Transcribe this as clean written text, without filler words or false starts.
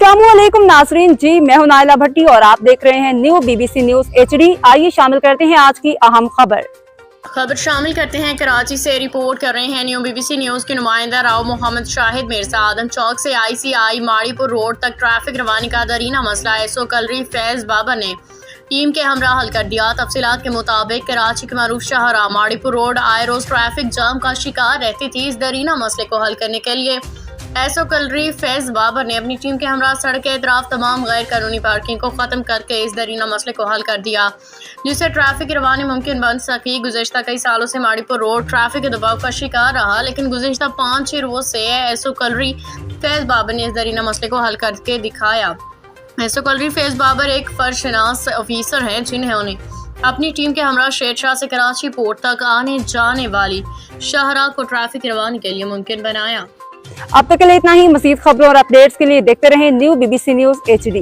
अस्सलामुअलैकुम नाजरीन जी, मैं हूं नाइला भट्टी और आप देख रहे हैं न्यू BBC न्यूज HD। आइए शामिल करते हैं आज की अहम खबर शामिल करते हैं। कराची से रिपोर्ट कर रहे हैं न्यू BBC न्यूज के नुमाइंदा राव मोहम्मद शाहिद मिर्जा। आदम चौक से ICI माड़ीपुर रोड तक ट्रैफिक रवानी का दरीना मसला एसओ कलरी फैज बाबर ने टीम के हमरा हल कर दिया। तफसीलात के मुताबिक कराची के मरूफ शाहरा माड़ीपुर रोड आए रोज ट्रैफिक जाम का शिकार रहती थी। इस दरीना मसले को हल करने के लिए एसओ कलरी फैज बाबर ने अपनी टीम के हमरा सड़क के अतराफ तमाम गैर कानूनी पार्किंग को ख़त्म करके इस दरीना मसले को हल कर दिया, जिससे ट्रैफिक रवानी मुमकिन बन सकी। गुज़श्ता कई सालों से माड़ीपुर रोड ट्रैफिक के दबाव का शिकार रहा, लेकिन गुज़श्ता 5-6 रोज से एसओ कलरी फैज बाबर ने इस दरीना मसले को हल करके दिखाया। एसओ कलरी फैज बाबर एक फर्शनास ऑफिसर हैं जिन्होंने अपनी टीम के हमरा शेरशाह से कराची पोर्ट तक आने जाने वाली शाहरा को ट्रैफिक रवानी के लिए मुमकिन बनाया। अब तक के लिए इतना ही। मज़ीद खबरों और अपडेट्स के लिए देखते रहें न्यू BBC न्यूज HD।